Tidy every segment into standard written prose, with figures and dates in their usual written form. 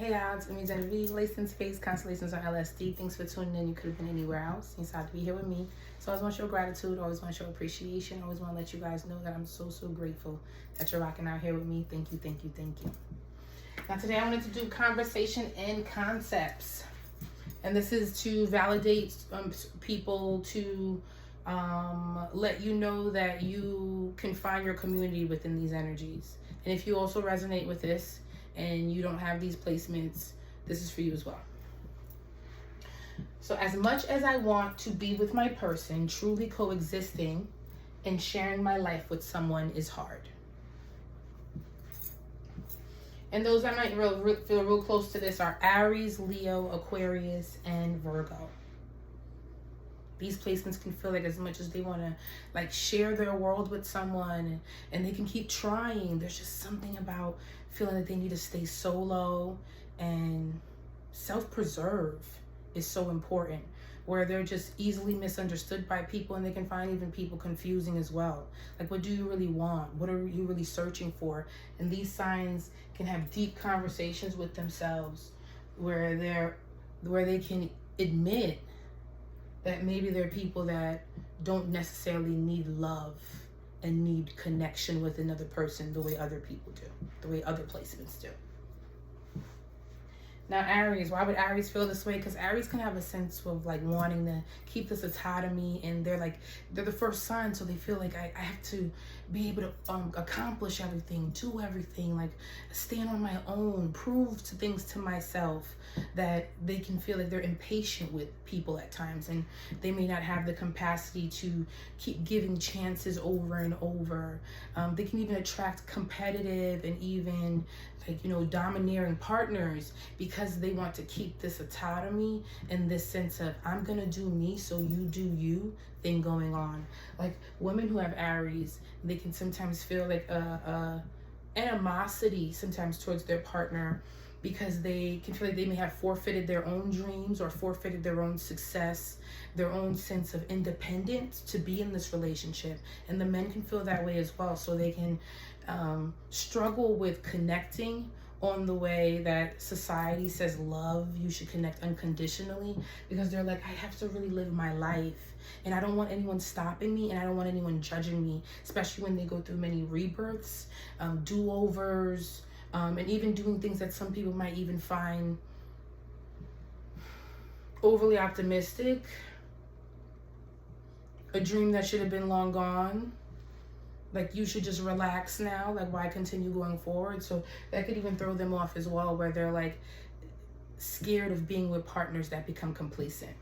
Hey odds, it means energy, relations, space, constellations, or LSD. Thanks for tuning in. You could have been anywhere else. You decided to be here with me. So I always want to show gratitude, always want to show appreciation, always want to let you guys know that I'm so grateful that you're rocking out here with me. Thank you, thank you, thank you. Now today I wanted to do conversation and concepts. And this is to validate people, to let you know that you can find your community within these energies. And if you also resonate with this, and you don't have these placements, this is for you as well. So as much as I want to be with my person, truly coexisting and sharing my life with someone is hard. And those that might feel real close to this are Aries, Leo, Aquarius, and Virgo. These placements can feel like as much as they want to like share their world with someone and they can keep trying, there's just something about feeling that they need to stay solo, and self-preserve is so important, where they're just easily misunderstood by people, and they can find even people confusing as well. Like, what do you really want? What are you really searching for? And these signs can have deep conversations with themselves where they can admit that maybe there are people that don't necessarily need love and need connection with another person the way other people do, the way other placements do. Now Aries, why would Aries feel this way? Because Aries can have a sense of like wanting to keep this autonomy, and they're the first sign, so they feel like I have to be able to accomplish everything, do everything, like stand on my own, prove things to myself, that they can feel like they're impatient with people at times, and they may not have the capacity to keep giving chances over and over. They can even attract competitive and even domineering partners because they want to keep this autonomy and this sense of I'm gonna do me so you do you thing going on. Like women who have Aries, they can sometimes feel like a animosity sometimes towards their partner, because they can feel like they may have forfeited their own dreams or forfeited their own success, their own sense of independence to be in this relationship. And the men can feel that way as well. So they can struggle with connecting on the way that society says love, you should connect unconditionally, because they're like, I have to really live my life, and I don't want anyone stopping me, and I don't want anyone judging me, especially when they go through many rebirths, do-overs, and even doing things that some people might even find overly optimistic, a dream that should have been long gone. Like, you should just relax now. Like, why continue going forward? So that could even throw them off as well, where they're like scared of being with partners that become complacent,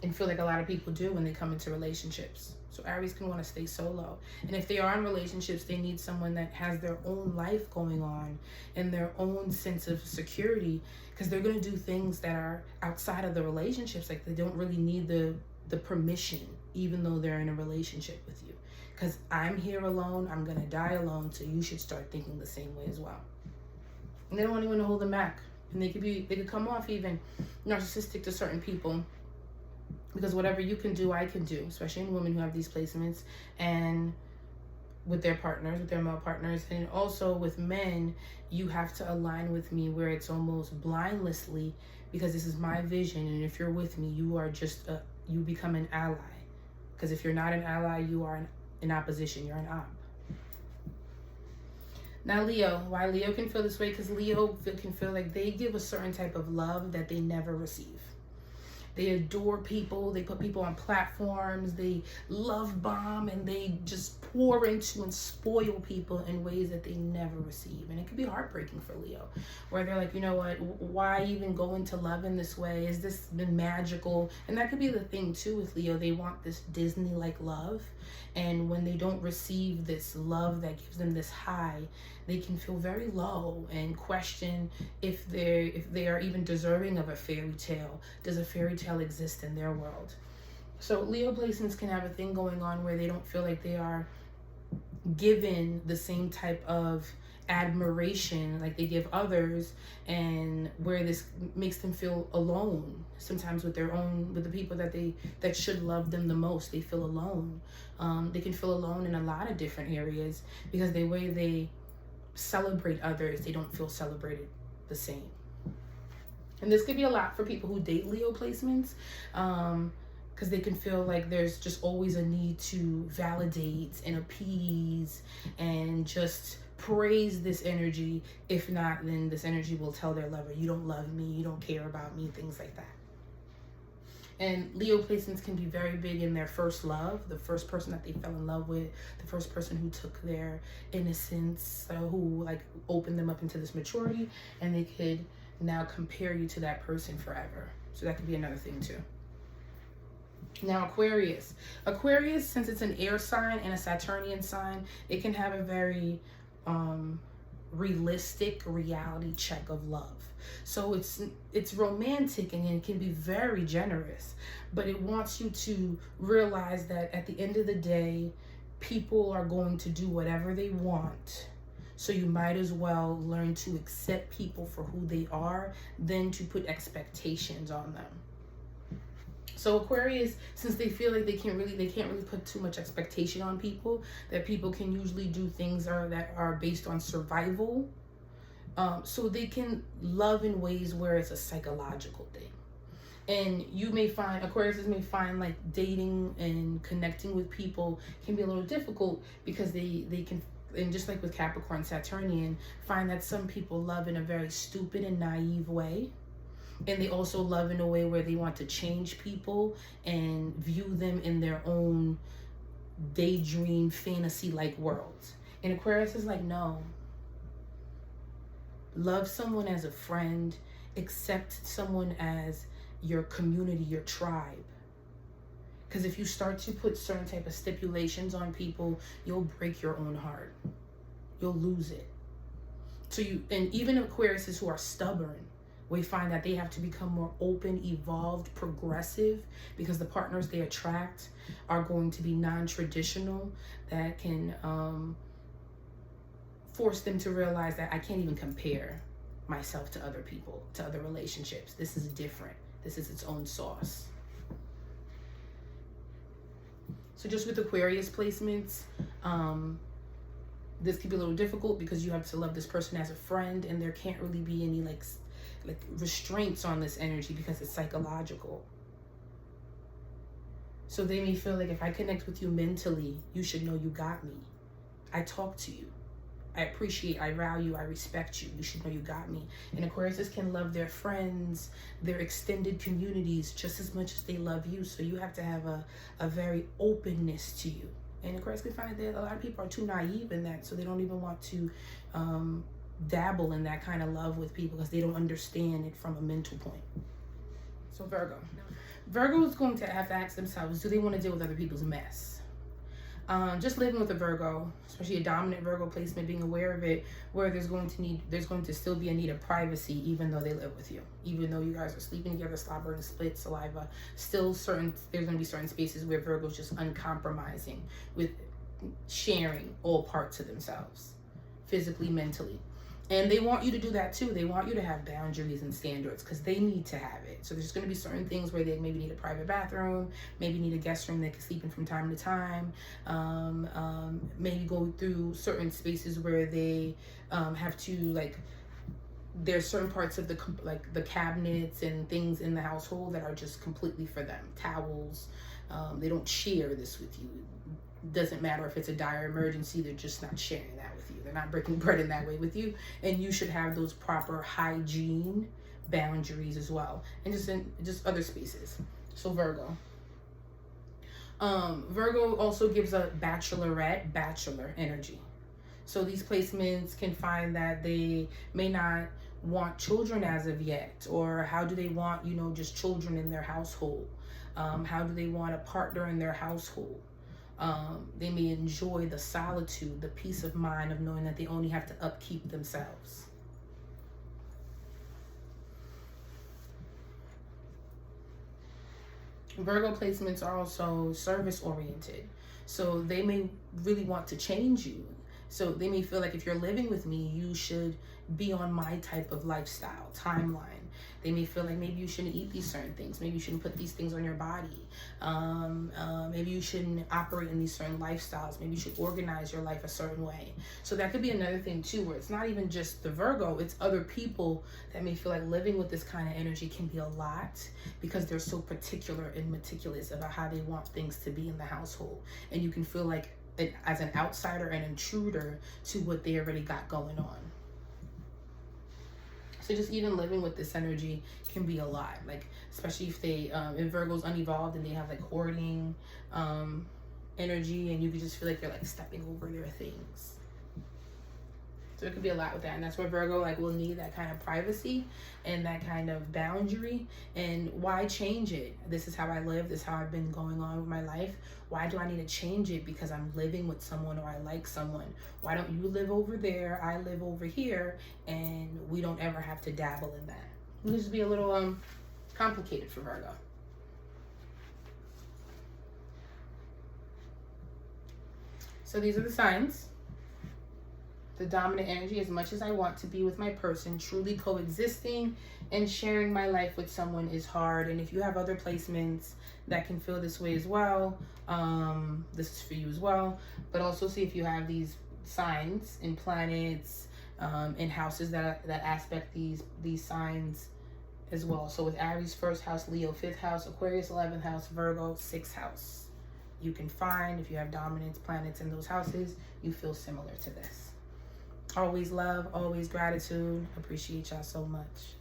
and feel like a lot of people do when they come into relationships. So Aries can want to stay solo. And if they are in relationships, they need someone that has their own life going on and their own sense of security, because they're going to do things that are outside of the relationships. Like, they don't really need the permission, even though they're in a relationship with you. Because I'm here alone, I'm going to die alone, so you should start thinking the same way as well. And they don't want anyone to hold them back. And they could come off even narcissistic to certain people, because whatever you can do, I can do, especially in women who have these placements, and with their partners, with their male partners. And also with men, you have to align with me where it's almost blindlessly, because this is my vision, and if you're with me, you are just you become an ally. Because if you're not an ally, you are in opposition, you're an op. Now Leo, why Leo can feel this way? Because Leo can feel like they give a certain type of love that they never receive. They adore people, they put people on platforms, they love bomb, and they just pour into and spoil people in ways that they never receive. And it can be heartbreaking for Leo, where they're like, you know what, why even go into love in this way? Is this been magical? And that could be the thing too with Leo. They want this Disney-like love, and when they don't receive this love that gives them this high, they can feel very low and question if they are even deserving of a fairy tale. Does a fairy tale exist in their world? So Leo placements can have a thing going on where they don't feel like they are given the same type of admiration like they give others, and where this makes them feel alone sometimes with the people that should love them the most. They feel alone. They can feel alone in a lot of different areas, because the way they celebrate others, they don't feel celebrated the same. And this could be a lot for people who date Leo placements, because they can feel like there's just always a need to validate and appease and just praise this energy. If not, then this energy will tell their lover, you don't love me, you don't care about me, things like that. And Leo placements can be very big in their first love, the first person that they fell in love with, the first person who took their innocence, who like opened them up into this maturity, and they could now compare you to that person forever. So that could be another thing too. Now Aquarius. Aquarius, since it's an air sign and a Saturnian sign, it can have a very realistic reality check of love. So it's romantic and it can be very generous, but it wants you to realize that at the end of the day, people are going to do whatever they want. So you might as well learn to accept people for who they are than to put expectations on them. So Aquarius, since they feel like they can't really put too much expectation on people, that people can usually do things that are based on survival. So they can love in ways where it's a psychological thing. And you may find, Aquarius may find like dating and connecting with people can be a little difficult because they can, and just like with Capricorn, Saturnian, find that some people love in a very stupid and naive way. And they also love in a way where they want to change people and view them in their own daydream, fantasy-like worlds. And Aquarius is like, no. Love someone as a friend. Accept someone as your community, your tribe. Because if you start to put certain type of stipulations on people, you'll break your own heart. You'll lose it. So and even Aquariuses who are stubborn, we find that they have to become more open, evolved, progressive, because the partners they attract are going to be non-traditional, that can force them to realize that I can't even compare myself to other people, to other relationships. This is different. This is its own sauce. So just with Aquarius placements, this can be a little difficult because you have to love this person as a friend, and there can't really be any like restraints on this energy because it's psychological. So they may feel like if I connect with you mentally, you should know you got me. I talk to you. I appreciate, I value, I respect you. You should know you got me. And Aquariuses can love their friends, their extended communities just as much as they love you. So you have to have a very openness to you. And Aquarius can find that a lot of people are too naive in that, so they don't even want to dabble in that kind of love with people because they don't understand it from a mental point. So Virgo. Virgo is going to have to ask themselves, do they want to deal with other people's mess? Just living with a Virgo, especially a dominant Virgo placement, being aware of it, where there's going to still be a need of privacy, even though they live with you, even though you guys are sleeping together, slobbering, split, saliva. There's going to be certain spaces where Virgo's just uncompromising with sharing all parts of themselves, physically, mentally. And they want you to do that too. They want you to have boundaries and standards because they need to have it. So there's going to be certain things where they maybe need a private bathroom, maybe need a guest room they can sleep in from time to time, maybe go through certain spaces where they have to, like, there's certain parts of the cabinets and things in the household that are just completely for them. Towels, they don't share this with you. Doesn't matter if it's a dire emergency, they're just not sharing that with you. They're not breaking bread in that way with you. And you should have those proper hygiene boundaries as well. And just other spaces. So Virgo. Virgo also gives a bachelor energy. So these placements can find that they may not want children as of yet, or how do they want, just children in their household? How do they want a partner in their household? They may enjoy the solitude, the peace of mind of knowing that they only have to upkeep themselves. Virgo placements are also service oriented. So they may really want to change you So they may feel like if you're living with me, you should be on my type of lifestyle timeline. They may feel like maybe you shouldn't eat these certain things. Maybe you shouldn't put these things on your body. Maybe you shouldn't operate in these certain lifestyles. Maybe you should organize your life a certain way. So that could be another thing too, where it's not even just the Virgo, it's other people that may feel like living with this kind of energy can be a lot because they're so particular and meticulous about how they want things to be in the household. And you can feel like as an outsider, an intruder to what they already got going on. So just even living with this energy can be a lot, like especially if they if Virgo's unevolved and they have like hoarding energy, and you can just feel like you're like stepping over their things. So it could be a lot with that, and that's where Virgo like will need that kind of privacy and that kind of boundary. And why change it? This is how I live. This is how I've been going on with my life. Why do I need to change it because I'm living with someone or I like someone? Why don't you live over there, I live over here, and we don't ever have to dabble in that? It can just be a little complicated for Virgo. So these are the signs. The dominant energy: as much as I want to be with my person, truly coexisting and sharing my life with someone is hard. And if you have other placements that can feel this way as well, this is for you as well. But also see if you have these signs in planets, in houses that aspect these signs as well. So with Aries 1st house, Leo 5th house, Aquarius 11th house, Virgo 6th house. You can find if you have dominance planets in those houses, you feel similar to this. Always love, always gratitude. Appreciate y'all so much.